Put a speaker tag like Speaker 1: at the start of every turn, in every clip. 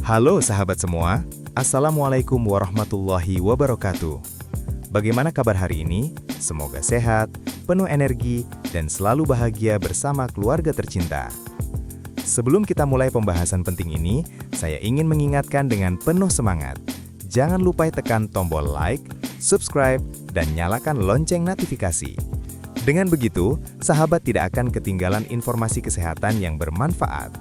Speaker 1: Halo sahabat semua, Assalamualaikum warahmatullahi wabarakatuh. Bagaimana kabar hari ini? Semoga sehat, penuh energi, dan selalu bahagia bersama keluarga tercinta. Sebelum kita mulai pembahasan penting ini, saya ingin mengingatkan dengan penuh semangat. Jangan lupa tekan tombol like, subscribe, dan nyalakan lonceng notifikasi. Dengan begitu, sahabat tidak akan ketinggalan informasi kesehatan yang bermanfaat.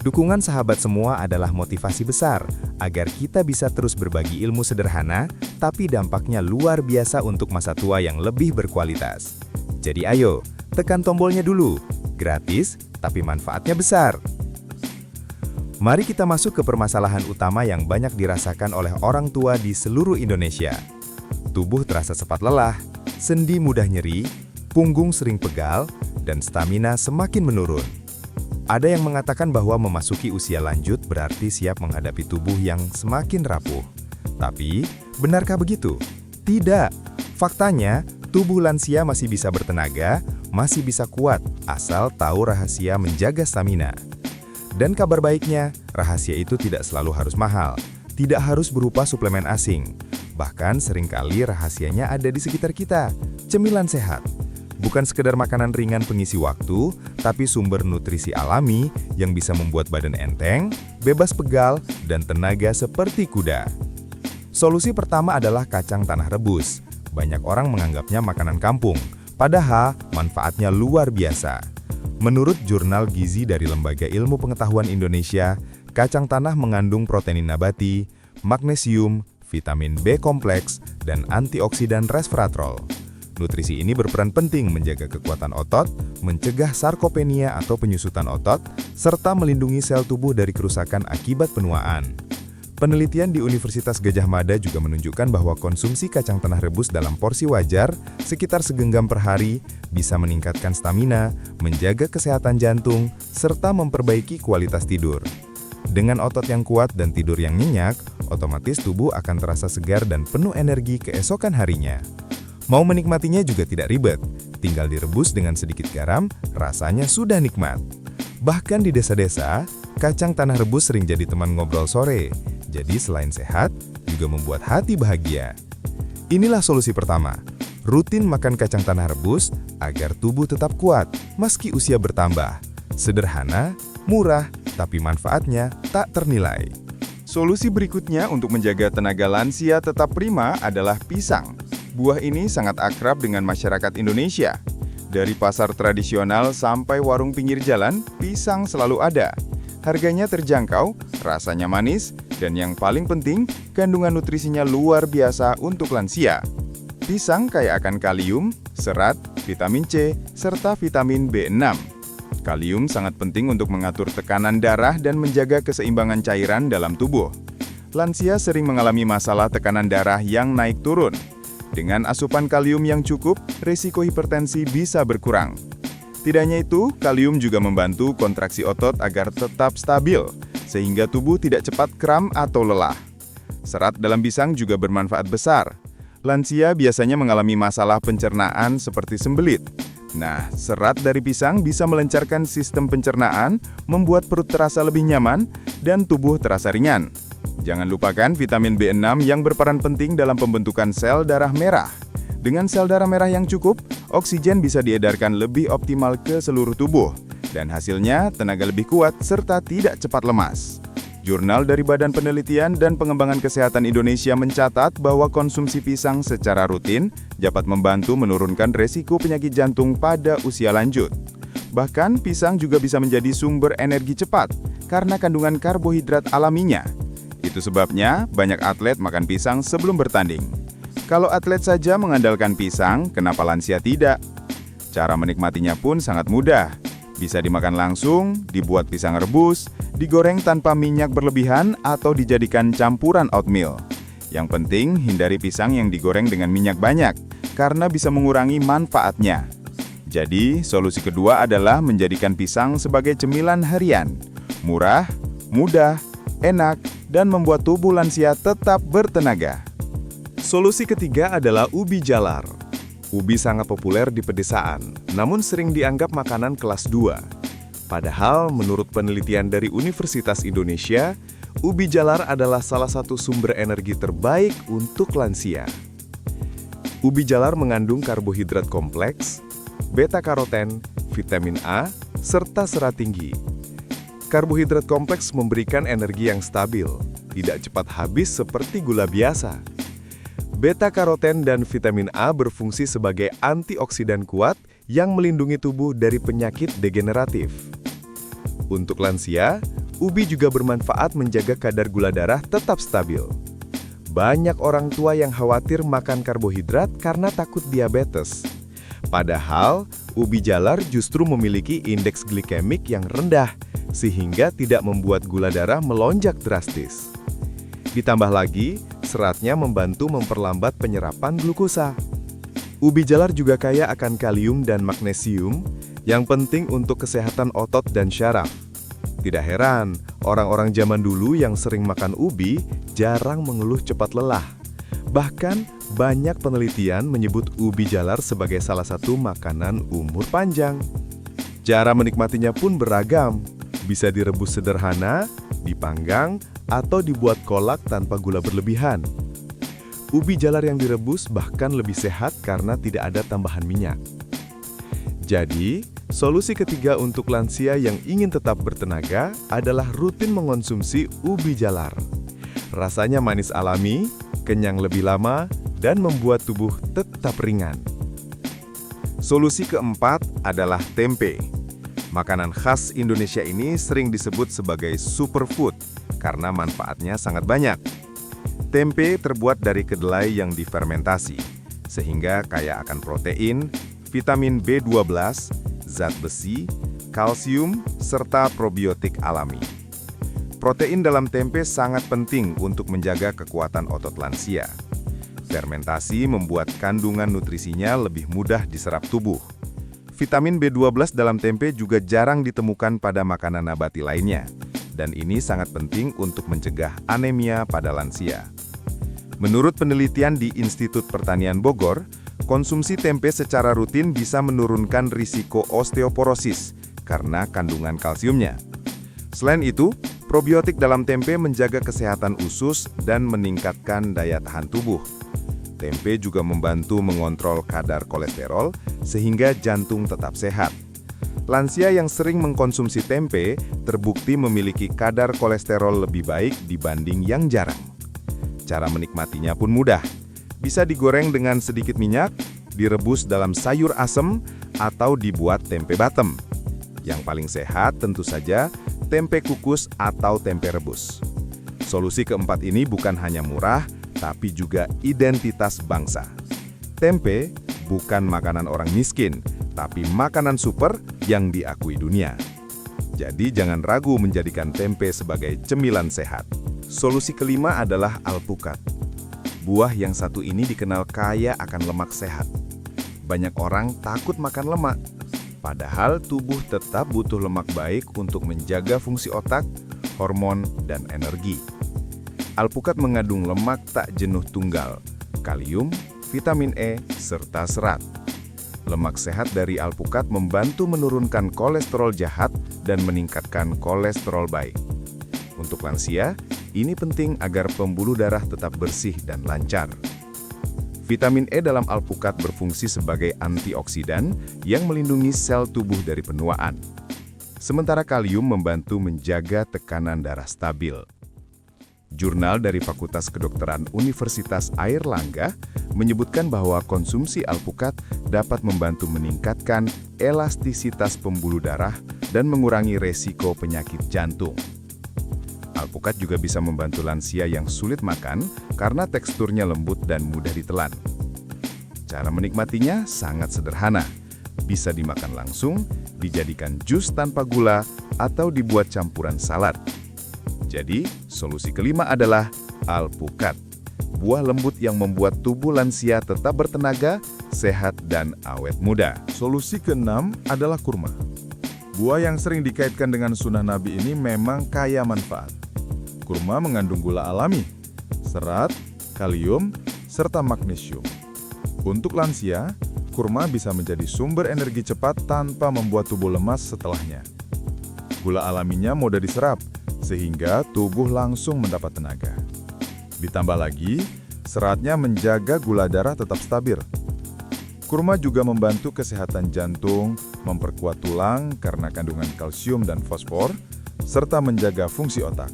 Speaker 1: Dukungan sahabat semua adalah motivasi besar agar kita bisa terus berbagi ilmu sederhana, tapi dampaknya luar biasa untuk masa tua yang lebih berkualitas. Jadi ayo, tekan tombolnya dulu. Gratis, tapi manfaatnya besar. Mari kita masuk ke permasalahan utama yang banyak dirasakan oleh orang tua di seluruh Indonesia. Tubuh terasa cepat lelah, sendi mudah nyeri, punggung sering pegal, dan stamina semakin menurun. Ada yang mengatakan bahwa memasuki usia lanjut berarti siap menghadapi tubuh yang semakin rapuh. Tapi, benarkah begitu? Tidak. Faktanya, tubuh lansia masih bisa bertenaga, masih bisa kuat, asal tahu rahasia menjaga stamina. Dan kabar baiknya, rahasia itu tidak selalu harus mahal, tidak harus berupa suplemen asing. Bahkan seringkali rahasianya ada di sekitar kita, cemilan sehat. Bukan sekedar makanan ringan pengisi waktu, tapi sumber nutrisi alami yang bisa membuat badan enteng, bebas pegal, dan tenaga seperti kuda. Solusi pertama adalah kacang tanah rebus. Banyak orang menganggapnya makanan kampung, padahal manfaatnya luar biasa. Menurut Jurnal Gizi dari Lembaga Ilmu Pengetahuan Indonesia, kacang tanah mengandung protein nabati, magnesium, vitamin B kompleks, dan antioksidan resveratrol. Nutrisi ini berperan penting menjaga kekuatan otot, mencegah sarkopenia atau penyusutan otot, serta melindungi sel tubuh dari kerusakan akibat penuaan. Penelitian di Universitas Gadjah Mada juga menunjukkan bahwa konsumsi kacang tanah rebus dalam porsi wajar, sekitar segenggam per hari, bisa meningkatkan stamina, menjaga kesehatan jantung, serta memperbaiki kualitas tidur. Dengan otot yang kuat dan tidur yang nyenyak, otomatis tubuh akan terasa segar dan penuh energi keesokan harinya. Mau menikmatinya juga tidak ribet, tinggal direbus dengan sedikit garam, rasanya sudah nikmat. Bahkan di desa-desa, kacang tanah rebus sering jadi teman ngobrol sore, jadi selain sehat, juga membuat hati bahagia. Inilah solusi pertama, rutin makan kacang tanah rebus agar tubuh tetap kuat, meski usia bertambah. Sederhana, murah, tapi manfaatnya tak ternilai. Solusi berikutnya untuk menjaga tenaga lansia tetap prima adalah pisang. Buah ini sangat akrab dengan masyarakat Indonesia. Dari pasar tradisional sampai warung pinggir jalan, pisang selalu ada. Harganya terjangkau, rasanya manis, dan yang paling penting, kandungan nutrisinya luar biasa untuk lansia. Pisang kaya akan kalium, serat, vitamin C, serta vitamin B6. Kalium sangat penting untuk mengatur tekanan darah dan menjaga keseimbangan cairan dalam tubuh. Lansia sering mengalami masalah tekanan darah yang naik turun. Dengan asupan kalium yang cukup, risiko hipertensi bisa berkurang. Tidak hanya itu, kalium juga membantu kontraksi otot agar tetap stabil, sehingga tubuh tidak cepat kram atau lelah. Serat dalam pisang juga bermanfaat besar. Lansia biasanya mengalami masalah pencernaan seperti sembelit. Nah, serat dari pisang bisa melancarkan sistem pencernaan, membuat perut terasa lebih nyaman, dan tubuh terasa ringan. Jangan lupakan vitamin B6 yang berperan penting dalam pembentukan sel darah merah. Dengan sel darah merah yang cukup, oksigen bisa diedarkan lebih optimal ke seluruh tubuh. Dan hasilnya, tenaga lebih kuat serta tidak cepat lemas. Jurnal dari Badan Penelitian dan Pengembangan Kesehatan Indonesia mencatat bahwa konsumsi pisang secara rutin dapat membantu menurunkan resiko penyakit jantung pada usia lanjut. Bahkan, pisang juga bisa menjadi sumber energi cepat karena kandungan karbohidrat alaminya. Itu sebabnya banyak atlet makan pisang sebelum bertanding. Kalau atlet saja mengandalkan pisang, kenapa lansia tidak? Cara menikmatinya pun sangat mudah. Bisa dimakan langsung, dibuat pisang rebus, digoreng tanpa minyak berlebihan, atau dijadikan campuran oatmeal. Yang penting, hindari pisang yang digoreng dengan minyak banyak, karena bisa mengurangi manfaatnya. Jadi, solusi kedua adalah menjadikan pisang sebagai cemilan harian. Murah, mudah, enak, dan membuat tubuh lansia tetap bertenaga. Solusi ketiga adalah ubi jalar. Ubi sangat populer di pedesaan, namun sering dianggap makanan kelas 2. Padahal menurut penelitian dari Universitas Indonesia,
Speaker 2: Ubi jalar adalah salah satu sumber energi terbaik untuk lansia. Ubi jalar mengandung karbohidrat kompleks, beta-karoten, vitamin A, serta serat tinggi. Karbohidrat kompleks memberikan energi yang stabil, tidak cepat habis seperti gula biasa. Beta-karoten dan vitamin A berfungsi sebagai antioksidan kuat yang melindungi tubuh dari penyakit degeneratif. Untuk lansia, ubi juga bermanfaat menjaga kadar gula darah tetap stabil. Banyak orang tua yang khawatir makan karbohidrat karena takut diabetes. Padahal, ubi jalar justru memiliki indeks glikemik yang rendah, sehingga tidak membuat gula darah melonjak drastis. Ditambah lagi, seratnya membantu memperlambat penyerapan glukosa. Ubi jalar juga kaya akan kalium dan magnesium, yang penting untuk kesehatan otot dan syaraf. Tidak heran, orang-orang zaman dulu yang sering makan ubi jarang mengeluh cepat lelah. Bahkan, banyak penelitian menyebut ubi jalar sebagai salah satu makanan umur panjang. Cara menikmatinya pun beragam. Bisa direbus sederhana, dipanggang, atau dibuat kolak tanpa gula berlebihan. Ubi jalar yang direbus bahkan lebih sehat karena tidak ada tambahan minyak. Jadi, solusi ketiga untuk lansia yang ingin tetap bertenaga adalah rutin mengonsumsi ubi jalar. Rasanya manis alami, kenyang lebih lama, dan membuat tubuh tetap ringan. Solusi keempat adalah tempe. Makanan khas Indonesia ini sering disebut sebagai superfood karena manfaatnya sangat banyak. Tempe terbuat dari kedelai yang difermentasi, sehingga kaya akan protein, vitamin B12, zat besi, kalsium, serta probiotik alami. Protein dalam tempe sangat penting untuk menjaga kekuatan otot lansia. Fermentasi membuat kandungan nutrisinya lebih mudah diserap tubuh. Vitamin B12 dalam tempe juga jarang ditemukan pada makanan nabati lainnya, dan ini sangat penting untuk mencegah anemia pada lansia. Menurut penelitian di Institut Pertanian Bogor, konsumsi tempe secara rutin bisa menurunkan risiko osteoporosis karena kandungan kalsiumnya. Selain itu, probiotik dalam tempe menjaga kesehatan usus dan meningkatkan daya tahan tubuh. Tempe juga membantu mengontrol kadar kolesterol sehingga jantung tetap sehat. Lansia yang sering mengkonsumsi tempe terbukti memiliki kadar kolesterol lebih baik dibanding yang jarang. Cara menikmatinya pun mudah. Bisa digoreng dengan sedikit minyak, direbus dalam sayur asem, atau dibuat tempe bottom. Yang paling sehat tentu saja tempe kukus atau tempe rebus. Solusi keempat ini bukan hanya murah, tapi juga identitas bangsa. Tempe bukan makanan orang miskin, tapi makanan super yang diakui dunia. Jadi jangan ragu menjadikan tempe sebagai cemilan sehat. Solusi kelima adalah alpukat. Buah yang satu ini dikenal kaya akan lemak sehat. Banyak orang takut makan lemak, padahal tubuh tetap butuh lemak baik untuk menjaga fungsi otak, hormon, dan energi. Alpukat mengandung lemak tak jenuh tunggal, kalium, vitamin E, serta serat. Lemak sehat dari alpukat membantu menurunkan kolesterol jahat dan meningkatkan kolesterol baik. Untuk lansia, ini penting agar pembuluh darah tetap bersih dan lancar. Vitamin E dalam alpukat berfungsi sebagai antioksidan yang melindungi sel tubuh dari penuaan. Sementara kalium membantu menjaga tekanan darah stabil. Jurnal dari Fakultas Kedokteran Universitas Airlangga menyebutkan bahwa konsumsi alpukat dapat membantu meningkatkan elastisitas pembuluh darah dan mengurangi resiko penyakit jantung. Alpukat juga bisa membantu lansia yang sulit makan karena teksturnya lembut dan mudah ditelan. Cara menikmatinya sangat sederhana. Bisa dimakan langsung, dijadikan jus tanpa gula, atau dibuat campuran salad. Jadi, solusi kelima adalah alpukat. Buah lembut yang membuat tubuh lansia tetap bertenaga, sehat, dan awet muda.
Speaker 3: Solusi keenam adalah kurma. Buah yang sering dikaitkan dengan sunnah Nabi ini memang kaya manfaat. Kurma mengandung gula alami, serat, kalium, serta magnesium. Untuk lansia, kurma bisa menjadi sumber energi cepat tanpa membuat tubuh lemas setelahnya. Gula alaminya mudah diserap, sehingga tubuh langsung mendapat tenaga. Ditambah lagi, seratnya menjaga gula darah tetap stabil. Kurma juga membantu kesehatan jantung, memperkuat tulang karena kandungan kalsium dan fosfor, serta menjaga fungsi otak.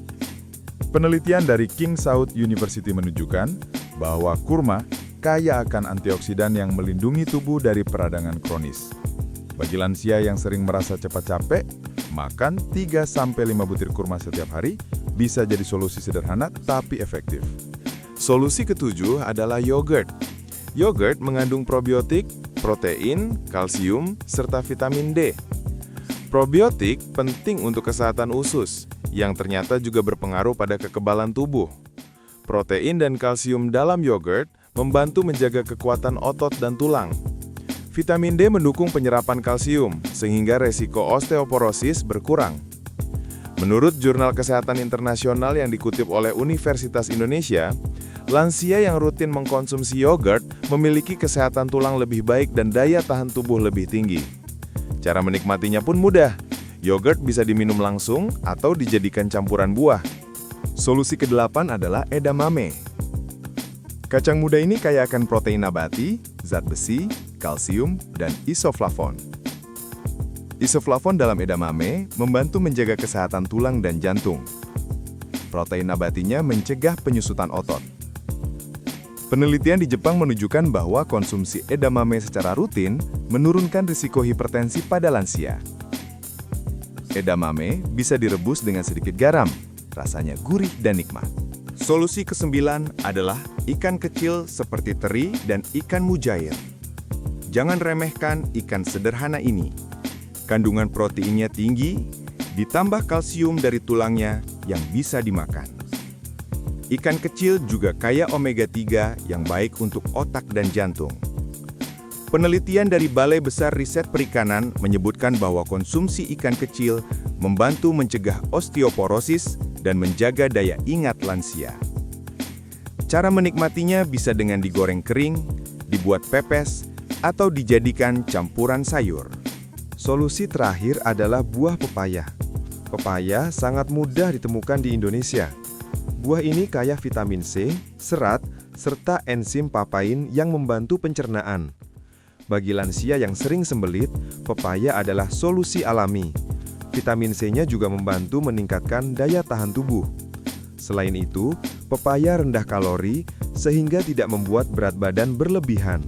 Speaker 3: Penelitian dari King Saud University menunjukkan bahwa kurma kaya akan antioksidan yang melindungi tubuh dari peradangan kronis. Bagi lansia yang sering merasa cepat capek, makan 3-5 butir kurma setiap hari bisa jadi solusi sederhana tapi efektif.
Speaker 2: Solusi ketujuh adalah yogurt. Yogurt mengandung probiotik, protein, kalsium, serta vitamin D. Probiotik penting untuk kesehatan usus, yang ternyata juga berpengaruh pada kekebalan tubuh. Protein dan kalsium dalam yogurt membantu menjaga kekuatan otot dan tulang. Vitamin D mendukung penyerapan kalsium, sehingga resiko osteoporosis berkurang. Menurut Jurnal Kesehatan Internasional yang dikutip oleh Universitas Indonesia, lansia yang rutin mengkonsumsi yogurt memiliki kesehatan tulang lebih baik dan daya tahan tubuh lebih tinggi. Cara menikmatinya pun mudah. Yogurt bisa diminum langsung atau dijadikan campuran buah. Solusi ke-8 adalah edamame. Kacang muda ini kaya akan protein nabati, zat besi, kalsium, dan isoflavon. Isoflavon dalam edamame membantu menjaga kesehatan tulang dan jantung. Protein nabatinya mencegah penyusutan otot. Penelitian di Jepang menunjukkan bahwa konsumsi edamame secara rutin menurunkan risiko hipertensi pada lansia. Edamame bisa direbus dengan sedikit garam, rasanya gurih dan nikmat. Solusi ke-9 adalah ikan kecil seperti teri dan ikan mujair. Jangan remehkan ikan sederhana ini. Kandungan proteinnya tinggi, ditambah kalsium dari tulangnya yang bisa dimakan. Ikan kecil juga kaya omega-3 yang baik untuk otak dan jantung. Penelitian dari Balai Besar Riset Perikanan menyebutkan bahwa konsumsi ikan kecil membantu mencegah osteoporosis dan menjaga daya ingat lansia. Cara menikmatinya bisa dengan digoreng kering, dibuat pepes, atau dijadikan campuran sayur. Solusi terakhir adalah buah pepaya. Pepaya sangat mudah ditemukan di Indonesia. Buah ini kaya vitamin C, serat, serta enzim papain yang membantu pencernaan. Bagi lansia yang sering sembelit, pepaya adalah solusi alami. Vitamin C-nya juga membantu meningkatkan daya tahan tubuh. Selain itu, pepaya rendah kalori sehingga tidak membuat berat badan berlebihan.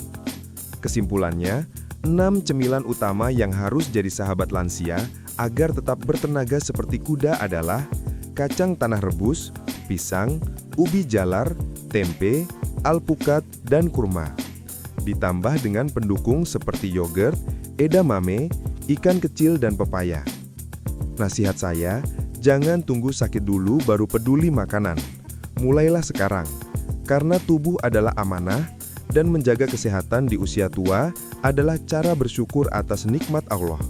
Speaker 2: Kesimpulannya, 6 cemilan utama yang harus jadi sahabat lansia agar tetap bertenaga seperti kuda adalah kacang tanah rebus, pisang, ubi jalar, tempe, alpukat, dan kurma. Ditambah dengan pendukung seperti yogurt, edamame, ikan kecil, dan pepaya. Nasihat saya, jangan tunggu sakit dulu baru peduli makanan. Mulailah sekarang, karena tubuh adalah amanah, dan menjaga kesehatan di usia tua adalah cara bersyukur atas nikmat Allah.